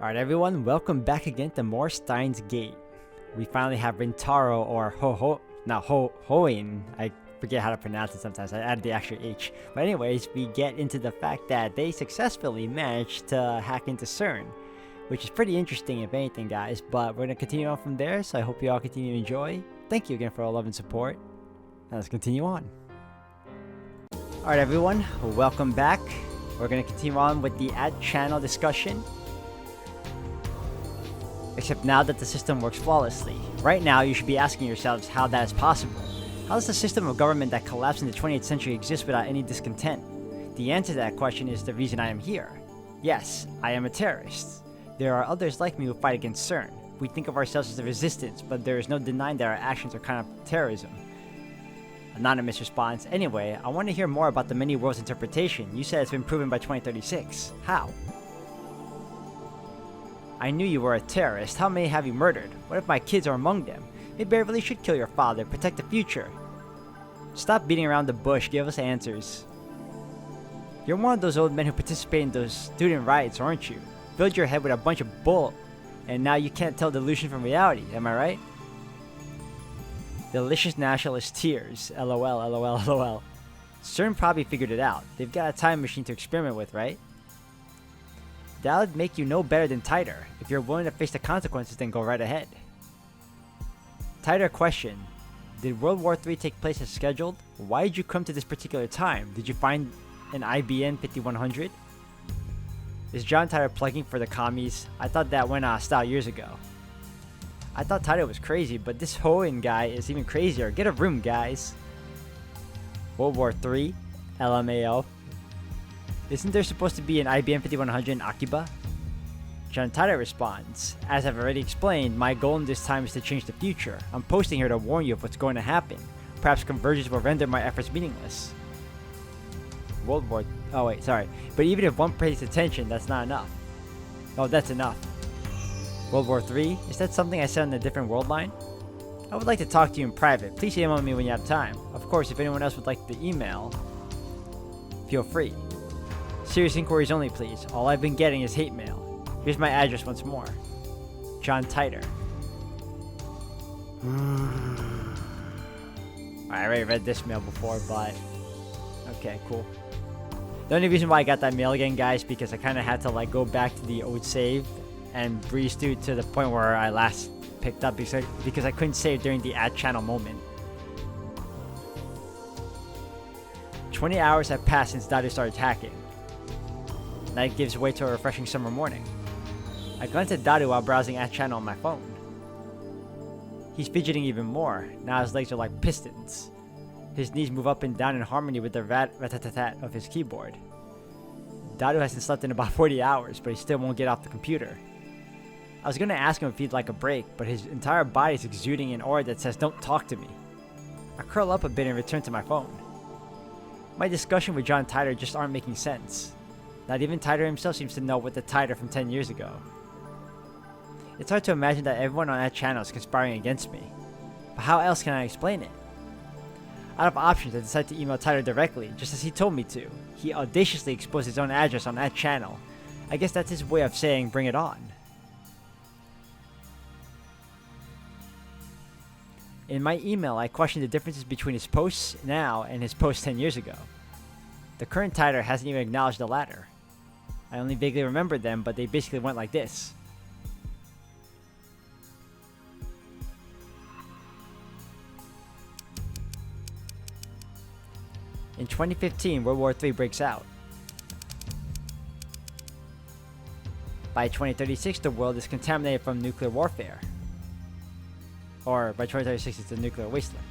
Alright everyone, welcome back again to more Steins Gate. We finally have Rintaro or Hoin. I forget how to pronounce it sometimes, I added the extra H. But anyways, we get into the fact that they successfully managed to hack into CERN, which is pretty interesting if anything guys, but we're going to continue on from there, so I hope you all continue to enjoy. Thank you again for all love and support. Now let's continue on. Alright everyone, welcome back. We're going to continue on with the ad channel discussion. Except now that the system works flawlessly. Right now, you should be asking yourselves how that is possible. How does a system of government that collapsed in the 20th century exist without any discontent? The answer to that question is the reason I am here. Yes, I am a terrorist. There are others like me who fight against CERN. We think of ourselves as the resistance, but there is no denying that our actions are kind of terrorism. Anonymous responds, anyway, I want to hear more about the many worlds interpretation. You said it's been proven by 2036. How? I knew you were a terrorist. How many have you murdered? What if my kids are among them? Maybe I really should kill your father, protect the future. Stop beating around the bush, give us answers. You're one of those old men who participate in those student riots, aren't you? Filled your head with a bunch of bull, and now you can't tell delusion from reality, am I right? Delicious nationalist tears, lol, lol, lol. CERN probably figured it out. They've got a time machine to experiment with, right? That would make you no better than Tighter. If you're willing to face the consequences, then go right ahead. Tighter question. Did World War III take place as scheduled? Why did you come to this particular time? Did you find an IBM 5100? Is John Tighter plugging for the commies? I thought that went out of style years ago. I thought Tighter was crazy, but this Hoenn guy is even crazier. Get a room, guys. World War III? LMAO. Isn't there supposed to be an IBM 5100 in Akiba? John Tighter responds, as I've already explained, my goal in this time is to change the future. I'm posting here to warn you of what's going to happen. Perhaps convergence will render my efforts meaningless. Oh wait, sorry. But even if one pays attention, that's not enough. Oh, that's enough. World War III? Is that something I said on a different world line? I would like to talk to you in private. Please email me when you have time. Of course, if anyone else would like the email, feel free. Serious inquiries only, please. All I've been getting is hate mail. Here's my address once more. John Tighter. I already read this mail before, but... okay, cool. The only reason why I got that mail again, guys, because I kind of had to like go back to the old save and breeze through to the point where I last picked up because I couldn't save during the ad channel moment. 20 hours have passed since Daru started hacking. Night gives way to a refreshing summer morning. I glanced at Daru while browsing ad channel on my phone. He's fidgeting even more. Now his legs are like pistons. His knees move up and down in harmony with the rat-tat-tat of his keyboard. Daru hasn't slept in about 40 hours, but he still won't get off the computer. I was going to ask him if he'd like a break, but his entire body is exuding an aura that says, don't talk to me. I curl up a bit and return to my phone. My discussion with John Tighter just aren't making sense. Not even Tighter himself seems to know what the Tighter from 10 years ago. It's hard to imagine that everyone on that channel is conspiring against me. But how else can I explain it? Out of options, I decided to email Tighter directly, just as he told me to. He audaciously exposed his own address on that channel. I guess that's his way of saying, bring it on. In my email, I questioned the differences between his posts now and his posts 10 years ago. The current Tighter hasn't even acknowledged the latter. I only vaguely remember them, but they basically went like this. In 2015, World War III breaks out. By 2036, the world is contaminated from nuclear warfare. Or by 2036, it's a nuclear wasteland.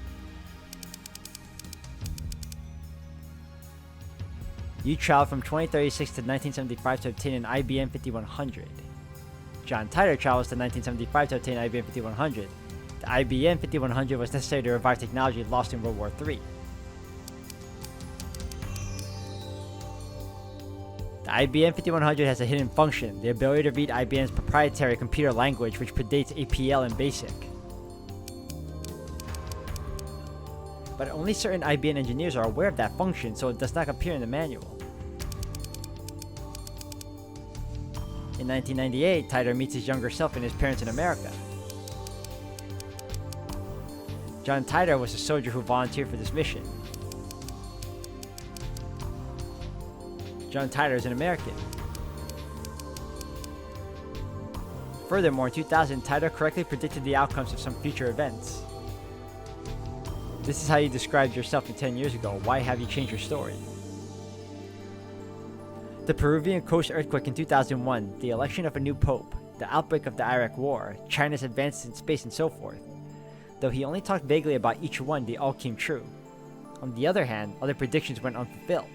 You traveled from 2036 to 1975 to obtain an IBM 5100. John Tighter travels to 1975 to obtain an IBM 5100. The IBM 5100 was necessary to revive technology lost in World War III. The IBM 5100 has a hidden function, the ability to read IBM's proprietary computer language, which predates APL and BASIC. But only certain IBM engineers are aware of that function, so it does not appear in the manual. In In 1998, Taito meets his younger self and his parents in America. John Taito was a soldier who volunteered for this mission. John Taito is an American. Furthermore, in 2000, Taito correctly predicted the outcomes of some future events. This is how you described yourself 10 years ago. Why have you changed your story? The Peruvian coast earthquake in 2001, the election of a new pope, the outbreak of the Iraq War, China's advances in space, and so forth. Though he only talked vaguely about each one, they all came true. On the other hand, other predictions went unfulfilled.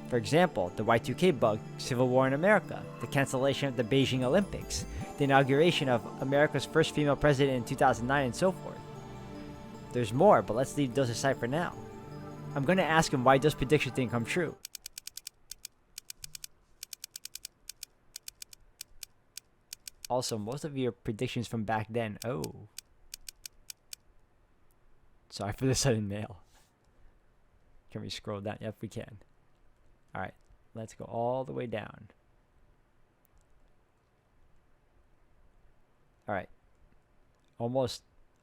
For example, the Y2K bug, civil war in America, the cancellation of the Beijing Olympics, the inauguration of America's first female president in 2009, and so forth. There's more, but let's leave those aside for now. I'm gonna ask him why those predictions didn't come true. Also, most of your predictions from back then. Oh. Sorry for the sudden nail. Can we scroll down? Yep, we can. Alright, let's go all the way down. Alright.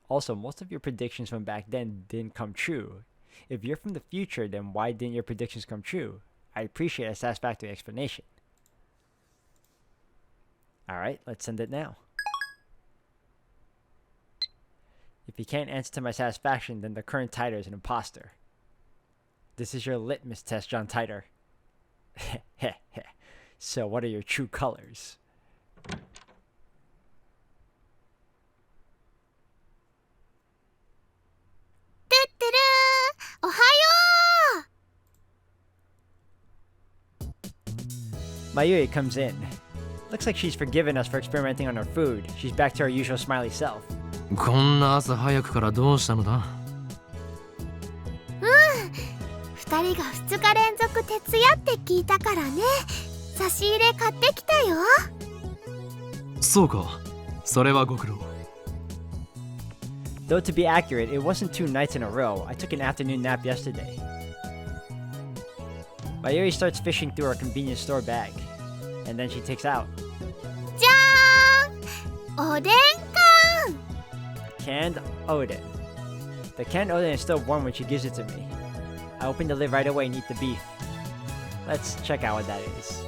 Also, most of your predictions from back then didn't come true. If you're from the future, then why didn't your predictions come true? I appreciate a satisfactory explanation. Alright, let's send it now. If he can't answer to my satisfaction, then the current Taito is an imposter. This is your litmus test, John Taito. So what are your true colors? Mayuri comes in. Looks like she's forgiven us for experimenting on her food. She's back to her usual smiley self. こんな朝早くからどうしたのだ？2人が2日連続徹夜って聞いたからね。差し入れ買ってきたよ。そうか。それはご苦労。Though to be accurate, it wasn't 2 nights in a row. I took an afternoon nap yesterday. Mayuri starts fishing through her convenience store bag. And then she takes out じゃーん！おでん缶！ canned Odin. The canned Odin is still warm when she gives it to me. I open the lid right away and eat the beef. Let's check out what that is.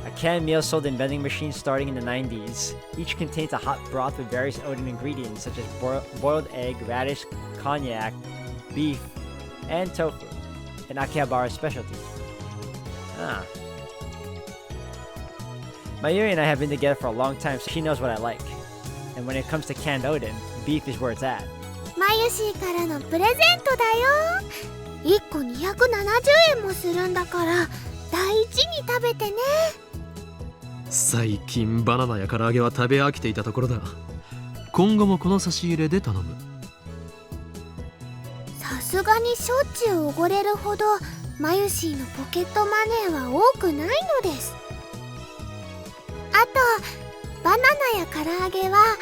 A canned meal sold in vending machines starting in the 90s. Each contains a hot broth with various Odin ingredients such as boiled egg, radish, cognac, beef, and tofu. An Akihabara specialty. Ah. Mayuri and I have been together for a long time, so she knows what I like. And when it comes to canned Odin, beef is where it's at. マユシーからのプレゼントだよ。1個270円もするんだから大事に食べてね。最近バナナや唐揚げは食べ飽きていたところだ。今後もこの差し入れで頼む。さすがにしょっちゅうおごれるほどマユシーのポケットマネーは多くないのです。あとバナナや唐揚げは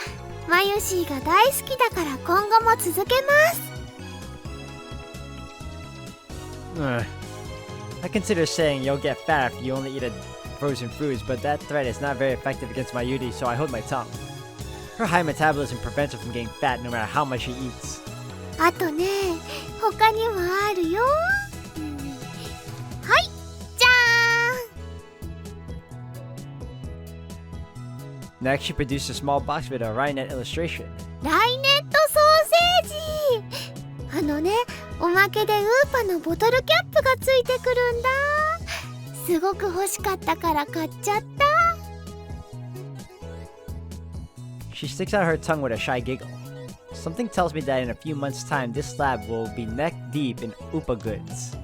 マユシーが大好きだから今後も続けます。I consider saying you'll get fat if you only eat frozen foods, but that threat is not very effective against Mayuri, so I hold my tongue. Her high metabolism prevents her from getting fat no matter how much she eats. あとね、他にもあるよ。はい、じゃーん。 Next, she produced a small box with a Rhinet illustration. ライネットソーセージ。あのね、おまけでウーパのボトルキャップがついてくるんだ。すごく欲しかったから買っちゃった。She sticks out her tongue with a shy giggle. Something tells me that in a few months' time, this lab will be neck deep in Upa goods.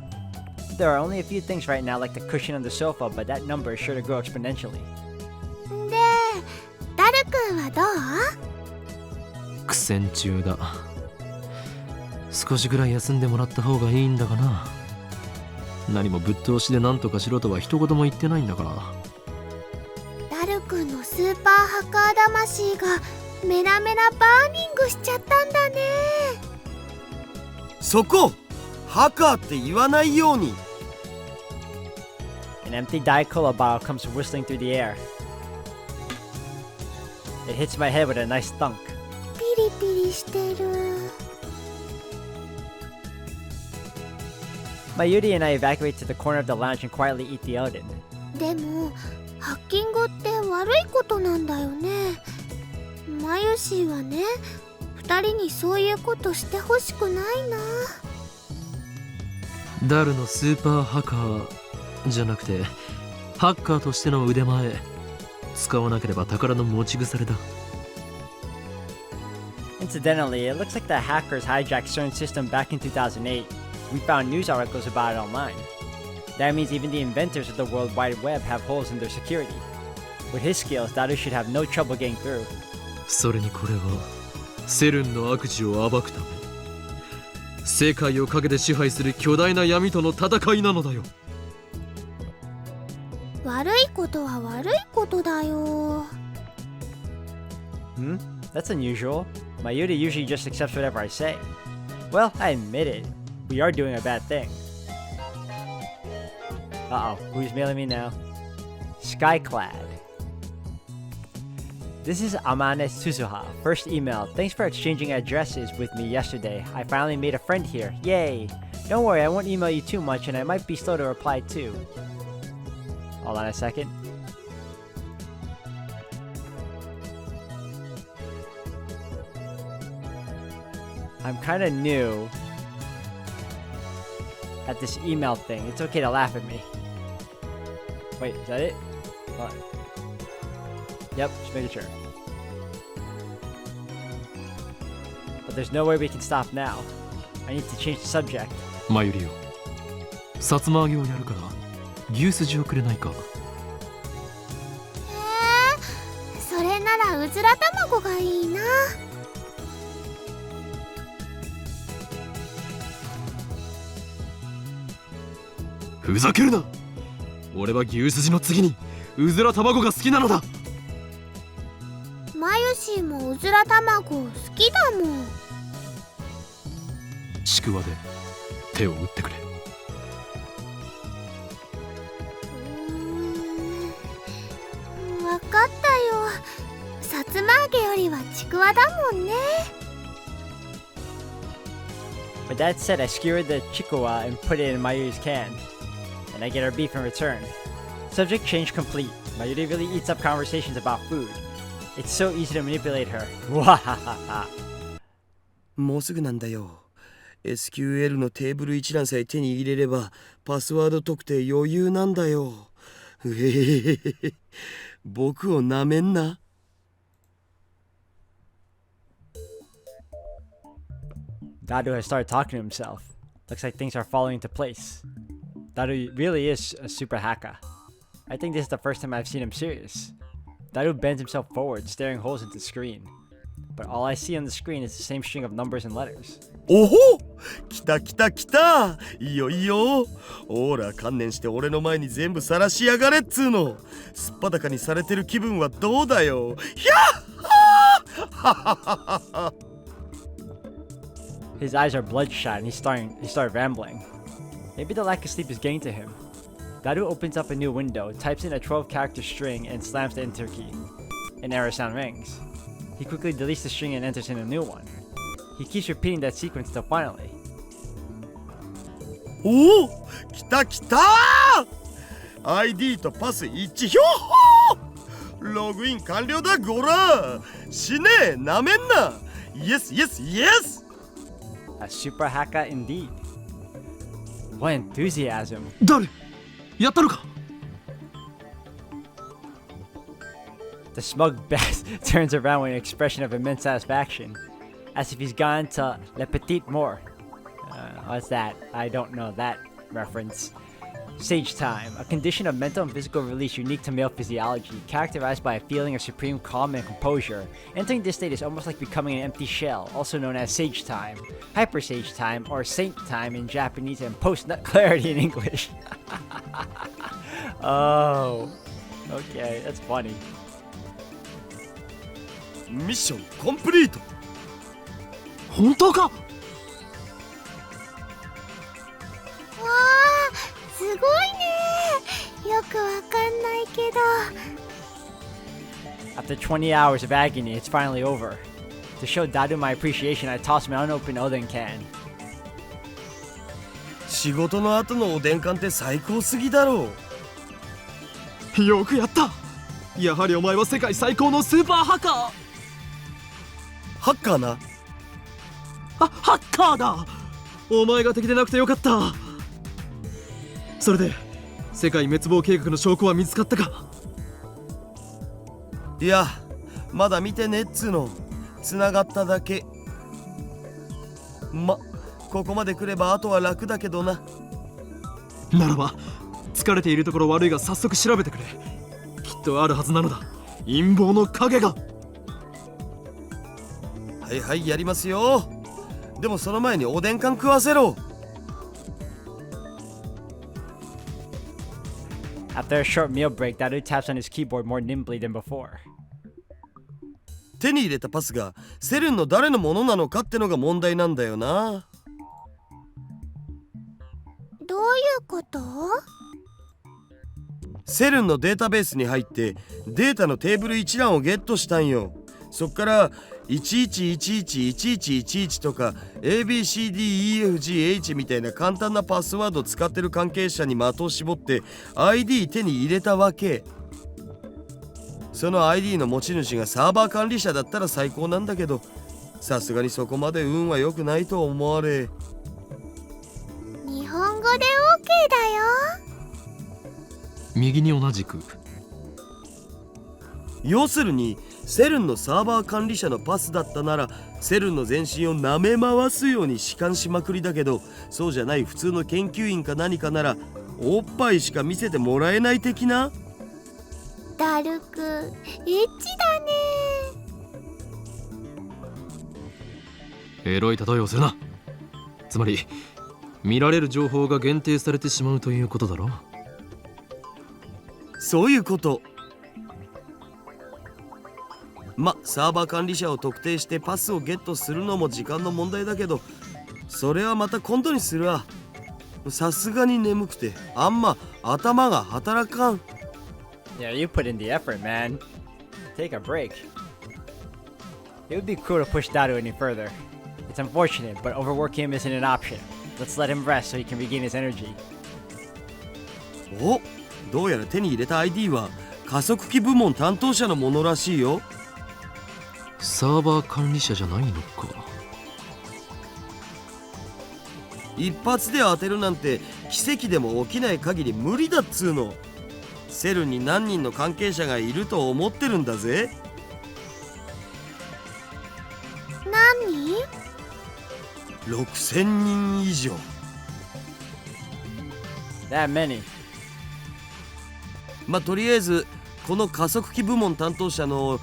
There are only a few things right now, like the cushion on the sofa, but that number is sure to grow exponentially. で、ダルくんはどう？苦戦中だ。少しぐらい休んでもらった方がいいんだがな。何もぶっ通しで何とかしろとは一言も言ってないんだから。ダルくんのスーパーハッカー魂がメラメラバーニングしちゃったんだね。そこハッカーって言わないように。 An empty Diet Cola bottle comes whistling through the air. It hits my head with a nice thunk. ピリピリしてる。 Mayuri and I evacuate to the corner of the lounge and quietly eat the Elden. でもハッキングって悪いことなんだよね。マユシーはね、2人にそういうことしてほしくないな。ダルのスーパーハッカーじゃなくてハッカーとしての腕前使わなければ宝の持ち腐れだ。 Incidentally, it looks like the hackers hijacked Stern's system back in 2008. We found news articles about it online. That means even the inventors of the World Wide Web have holes in their security. With his skills, Daru should have no trouble getting through. それにこれはセルンの悪事を暴くため世界を陰で支配する巨大な闇との戦いなのだよ。悪いことは悪いことだよ。 That's unusual. Mayuri usually just accepts whatever I say. Well, I admit it. We are doing a bad thing. Uh-oh, who's mailing me now? Skyclad. This is Amane Suzuha. First email. Thanks for exchanging addresses with me yesterday. I finally made a friend here. Yay! Don't worry, I won't email you too much and I might be slow to reply too. Hold on a second. I'm kinda new at this email thing. It's okay to laugh at me. Wait, is that it? Hold on. Yep, just making sure. But there's no way we can stop now. I need to change the subject. マユリよ、さつま揚げをやるから牛すじをくれないか。それならうずら卵がいいな。ふざけるな。俺は牛すじの次にうずら卵が好きなのだ。マユシーもうずら卵好きだもん。ちくわで手を打ってくれ。わかったよ。さつま揚げよりはちくわだもんね。 With that said, I skewered the chikuwa and put it in Mayuri's can. And I get her beef in return. Subject change complete. Mayuri really eats up conversations about food. It's so easy to manipulate her. Wahahaha. もうすぐなんだよ。SQL のテーブル一覧さえ手に入れればパスワード特定余裕なんだよ。僕をなめんな。Daru has started talking to himself. Looks like things are falling into place. Daru really is a super Hacka. I think this is the first time I've seen him serious. Daru bends himself forward, staring holes into the screen. But all I see on the screen is the same string of numbers and letters. おほ、来た来た来た。いいよいいよ。ほら観念して俺の前に全部晒しやがれっつーの。すっぱだかにされてる気分はどうだよ。ひゃっはー His eyes are bloodshot and he started rambling. Maybe the lack of sleep is getting to him. Daru opens up a new window, types in a 12-character string, and slams the enter key. An error sound rings. He quickly deletes the string and enters in a new one. He keeps repeating that sequence till finally. おお、来た来た。 ID とパス一致。ひょっほー。ログイン完了だゴラ。死ねえ、なめんな。イエスイエスイエス。 A super Hacka indeed. What enthusiasm. 誰やったのか。 The smug bass turns around with an expression of immense satisfaction, as if he's gone to Le Petit Mort. What's that? I don't know that reference. Sage time, a condition of mental and physical release unique to male physiology, characterized by a feeling of supreme calm and composure. Entering this state is almost like becoming an empty shell, also known as sage time, hyper sage time, or saint time in Japanese, and post-nut clarity in English. Oh, okay, that's funny. ミッションコンプリート。本当か。わあ、すごいね。よくわかんないけど。After 20 hours of agony, it's finally over. To show Daru my appreciation, I toss my unopened Oden can. 仕事の後のおでん缶って最高すぎだろよくやった。やはりお前は世界最高のスーパーハッカー。ハッカーな。ハッカーだ。お前が敵でなくてよかった。それで世界滅亡計画の証拠は見つかったか？いや、まだ見てねっつーの。繋がっただけ。ここまで来ればあとは楽だけどな。ならば疲れているところ悪いが早速調べてくれ。きっとあるはずなのだ、陰謀の影が。はいはい、やりますよ。でもその前におでん缶食わせろ。After a short meal break, Daru taps on his keyboard more nimbly than before. 手に入れたパスがセルンの誰のものなのかってのが問題なんだよな。どういうこと？セルンのデータベースに入ってデータのテーブル一覧をゲットしたんよ。そっから11111111とか ABCDEFGH みたいな簡単なパスワードを使ってる関係者に的を絞って ID 手に入れたわけ。その ID の持ち主がサーバー管理者だったら最高なんだけど、さすがにそこまで運は良くないと思われ。日本語で OK だよ。右に同じく。要するにセルンのサーバー管理者のパスだったならセルンの全身を舐め回すように弛緩しまくりだけど、そうじゃない普通の研究員か何かならおっぱいしか見せてもらえない的な。ダルくんエッチだね。エロい例えをするな。つまり見られる情報が限定されてしまうということだろ。そういうこと。サーバー管理者を特定してパスをゲットするのも時間の問題だけど、それはまた今度にするわ。さすがに眠くてあんま頭が働かん。Yeah, you put in the effort, man. Take a break. It would be cruel to push Daru any further. It's unfortunate, but overworking him isn't an option. Let's let him rest so he can regain his energy. お、どうやら手に入れた ID は加速器部門担当者のものらしいよ。サーバー管理者じゃないのか。一発で当てるなんて奇跡でも起きない限り無理だっつーの。セルに何人の関係者がいると思ってるんだぜ。何？6000人以上。That many. とりあえずこの加速器部門担当者の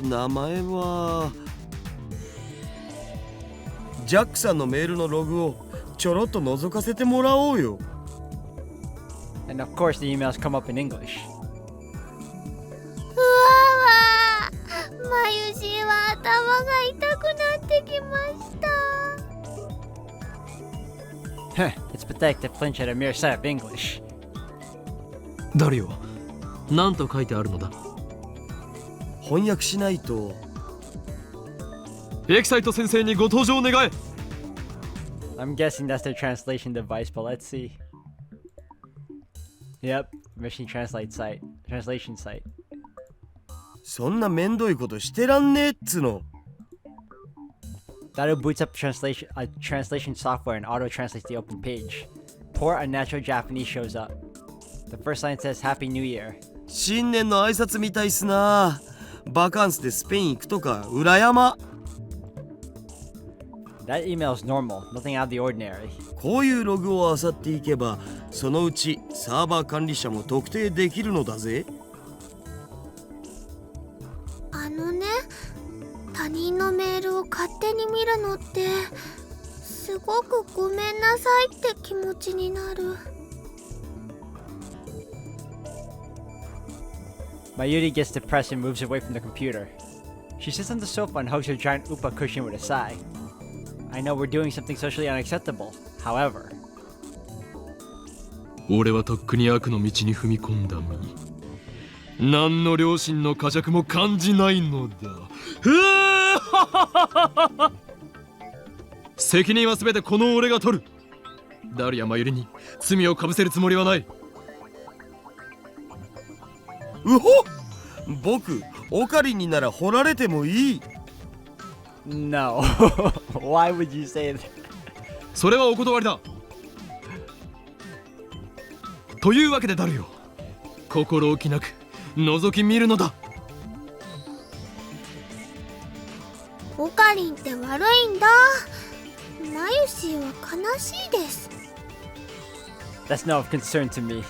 名前はジャックさんのメールのログをちょろっと覗かせてもらおうよ。And of course the emails come up in English. うわわ、眉シは頭が痛くなってきました。It's pathetic to flinch at a mere sight of English. ダリオ、何と書いてあるのだ？翻訳しないと。エキサイト先生にご登場願え。I'm guessing that's their translation device, but let's see. Yep, machine translation site. そんなめんどいことしてらんねえっつの。Daru boots up translation software and auto-translates the open page. Poor unnatural Japanese shows up. The first line says Happy New Year. 新年の挨拶みたいっすな。バカンスでスペイン行くとか裏山。That email is normal, nothing out of the ordinary. こういうログを漁っていけばそのうちサーバー管理者も特定できるのだぜ。他人のメールを勝手に見るのってすごくごめんなさいって気持ちになる。Mayuri gets depressed and moves away from the computer. She sits on the sofa and hugs her giant upa cushion with a sigh. I know we're doing something socially unacceptable. However, 俺はとっくに悪の道に踏み込んだ身。何の良心の呵責も感じないのだ。責任は全てこの俺が取る。ダルやマユリに罪をかぶせるつもりはない。うほ、僕オカリンになら掘られてもいい。 No. Why would you say that? それはお断りだ。というわけでダルよ、心置きなく覗き見るのだ。オカリンって悪いんだ。マユシーは悲しいです。 That's no concern to me.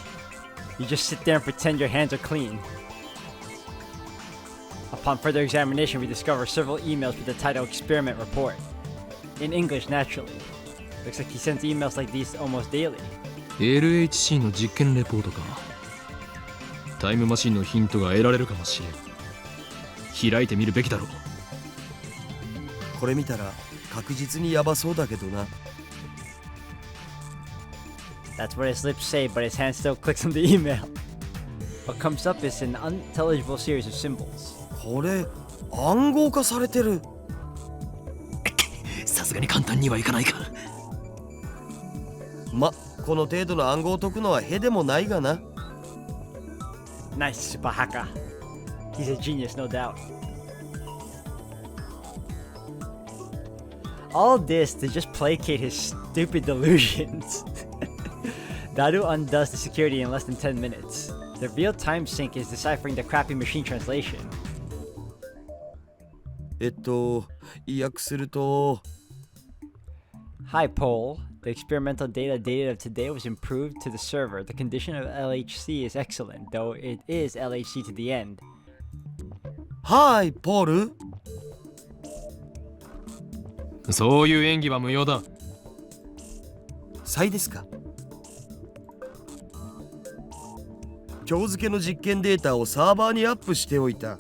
You just sit there and pretend your hands are clean. Upon further examination, we discover several emails with the title Experiment Report. In English, naturally. Looks like he sends emails like these almost daily. LHC の実験レポートか。タイムマシンのヒントが得られるかもしれん。開いてみるべきだろう。これ見たら確実にヤバそうだけどな。 That's what his lips say, but his hand still clicks on the email. What comes up is an unintelligible series of symbols. これ暗号化されてる。さすがに簡単にはいかないか。ま、この程度の暗号を解くのはへでもないがな。 Nice, Super Hacka. He's a genius, no doubt. All this to just placate his stupid delusions. Daru undoes the security in less than 10 minutes. The real-time sync is deciphering the crappy machine translation. 意訳すると、 Hi, Pol. The experimental data dated of today was improved to the server. The condition of LHC is excellent, though it is LHC to the end. はい、ポール。そういう演技は無用だ。サイですか。今日付の実験データをサーバーにアップしておいた。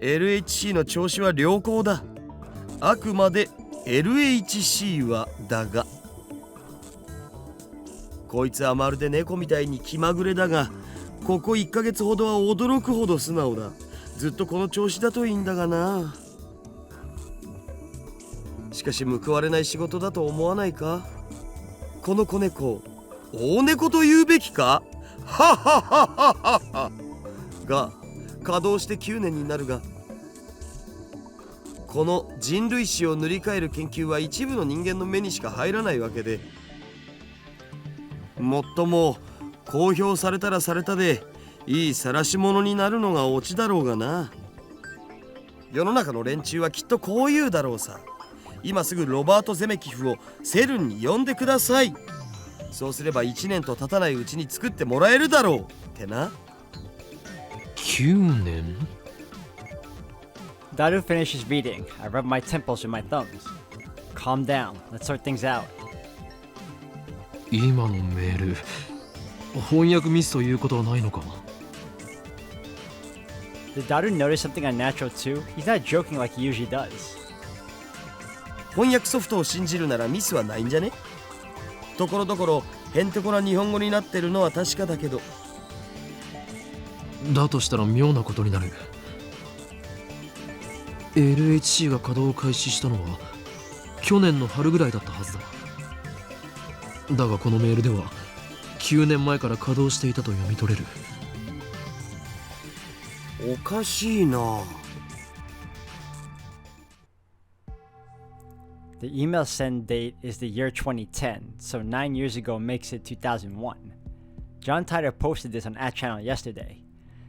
LHC の調子は良好だ。あくまで LHC はだが。こいつはまるで猫みたいに気まぐれだが、ここ1ヶ月ほどは驚くほど素直だ。ずっとこの調子だといいんだがな。しかし報われない仕事だと思わないか。この子猫、大猫と言うべきか。ははははははが稼働して9年になるが、この人類史を塗り替える研究は一部の人間の目にしか入らないわけで、もっとも公表されたらされたでいい晒し者になるのがオチだろうがな。世の中の連中はきっとこう言うだろうさ。今すぐロバート・ゼメキフをセルンに呼んでください。そうすれば1年と経たないうちに作ってもらえるだろうってな。9年 Daru finishes reading. I rub my temples with my thumbs. Calm down. Let's sort things out. 今のメール、翻訳ミスということはないのか。 Did Daru notice something unnatural too? He's not joking like he usually does. 翻訳ソフトを信じるならミスはないんじゃね。ところどころへんてこな日本語になってるのは確かだけど。だとしたら妙なことになる。LHC が稼働を開始したのは去年の春ぐらいだったはずだ。だがこのメールでは9年前から稼働していたと読み取れる。おかしいな。The email send date is the year 2010, so 9 years ago makes it 2001. John Titor posted this on @channel yesterday.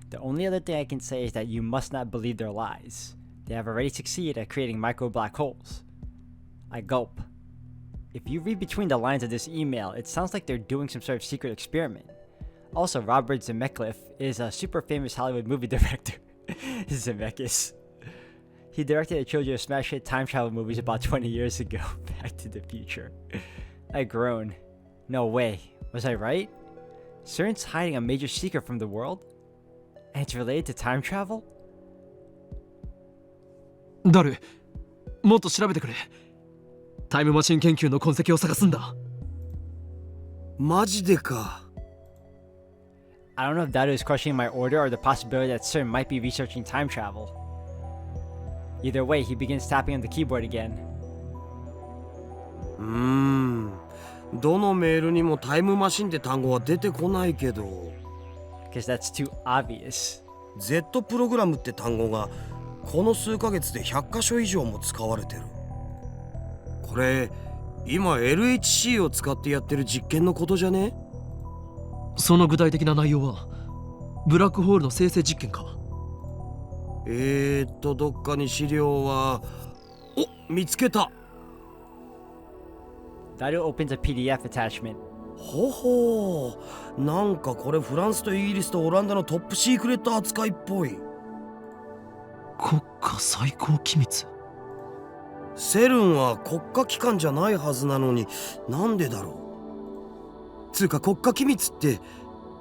The only other thing I can say is that you must not believe their lies. They have already succeeded at creating micro black holes. I gulp. If you read between the lines of this email, it sounds like they're doing some sort of secret experiment. Also, Robert Zemeckis is a super famous Hollywood movie director. Zemeckis. He directed a trilogy of smash hit time travel movies about 20 years ago, Back to the Future. I groan. No way. Was I right? CERN's hiding a major secret from the world? And it's related to time travel? ダル、もっと調べてくれ。タイムマシン研究の痕跡を探すんだ。マジでか。I don't know if Daru is questioning my order or the possibility that Sir might be researching time travel. Either way, he begins tapping on the keyboard again. どのメールにもタイムマシンって単語は出てこないけど Because that's too obvious. Z プログラムって単語がこの数ヶ月で100箇所以上も使われてる。これ今 LHC を使ってやってる実験のことじゃね？その具体的な内容はブラックホールの生成実験か？どっかに資料は見つけた。Daru opens a PDF attachment. ほほう、なんかこれフランスとイギリスとオランダのトップシークレット扱いっぽい。国家最高機密。セルンは国家機関じゃないはずなのになんでだろう。つうか国家機密って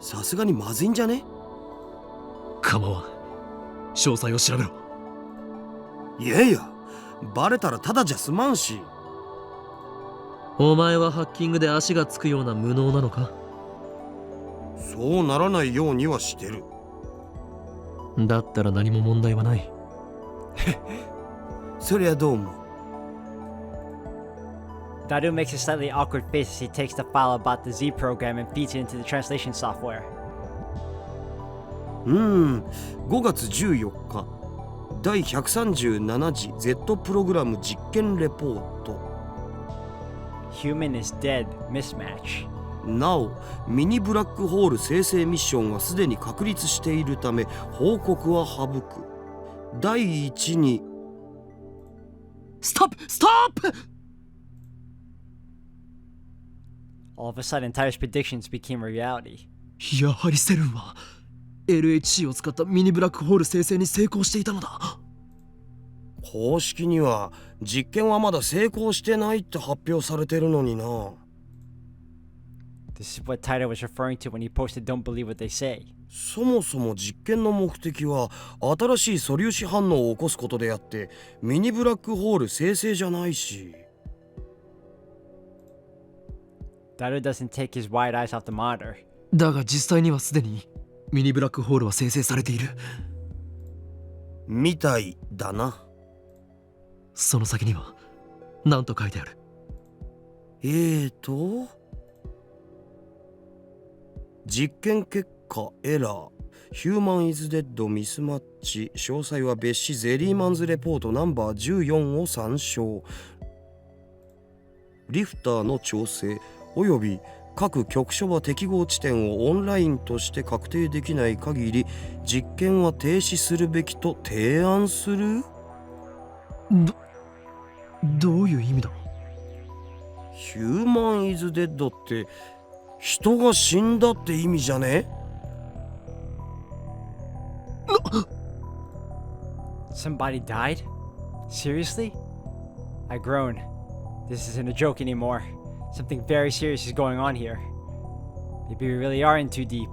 さすがにまずいんじゃね？構わん。詳細を調べろ。いやいや、バレたらただじゃ済まんし。お前はハッキングで足がつくような無能なのか？そうならないようにはしてる。だったら何も問題はない。そりゃどうも。Daru makes a slightly awkward face as he takes the file about the Z program and feeds it into the translation software. 5月14日第137次 Z プログラム実験レポート。Human is dead, mismatch. なお、ミニブラックホール生成ミッションはすでに確立しているため報告は省く。第一にストップストップ。 All of a sudden, Daru's predictions became a reality. やはりセルンは LHC を使ったミニブラックホール生成に成功していたのだ。公式には実験はまだ成功してないって発表されてるのにな。This is what Daru was referring to when he posted "Don't believe what they say." そもそも実験の目的は新しい素粒子反応を起こすことであってミニブラックホール生成じゃないし。Daru doesn't take his wide eyes off the monitor. だが実際にはすでにミニブラックホールは生成されているみたいだな。その先には何と書いてある？実験結果エラーヒューマンイズデッドミスマッチ詳細は別紙ゼリーマンズレポートナンバー14を参照。リフターの調整および各局所場適合地点をオンラインとして確定できない限り実験は停止するべきと提案する。どういう意味だ？ヒューマンイズデッドって人が死んだって意味じゃね？ Somebody died? Seriously? I groan. This isn't a joke anymore. Something very serious is going on here. Maybe we really are in too deep.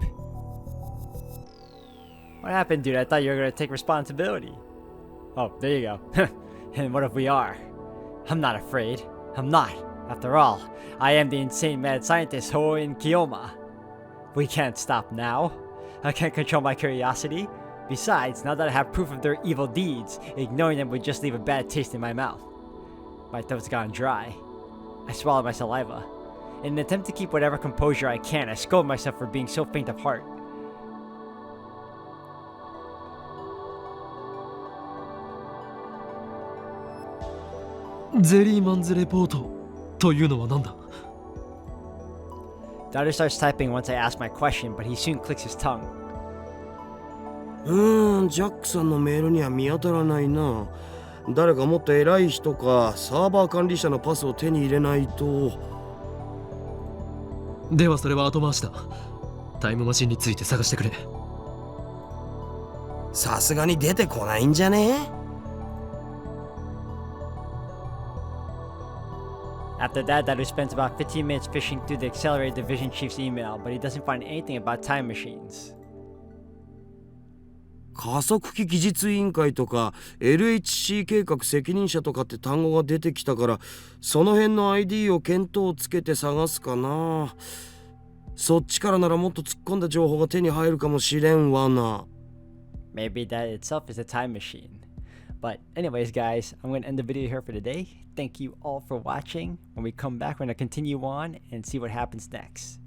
What happened, dude? I thought you were gonna take responsibility. Oh, there you go. And what if we are? I'm not afraid. I'm not. After all, I am the insane mad scientist Hoen Kiyoma. We can't stop now. I can't control my curiosity. Besides, now that I have proof of their evil deeds, ignoring them would just leave a bad taste in my mouth. My throat's gone dry. I swallow my saliva. In an attempt to keep whatever composure I can, I scold myself for being so faint of heart. Zeriman's report というのは何だ？ Daru starts typing once I ask my question, but he soon clicks his tongue. ジャックさんのメールには見当たらないな。誰かもっと偉い人かサーバー管理者のパスを手に入れないと。ではそれは後回しだ。タイムマシンについて探してくれ。さすがに出てこないんじゃね？ After that, Daru spends about 15 minutes fishing through the Accelerated Division Chief's email, but he doesn't find anything about time machines. 加速器技術委員会とか LHC 計画責任者とかって単語が出てきたからその辺の ID を見当をつけて探すかな。そっちからならもっと突っ込んだ情報が手に入るかもしれんわな。 Maybe that itself is a time machine. But anyways, guys, I'm going to end the video here for today. Thank you all for watching. When we come back, we're going to continue on and see what happens next.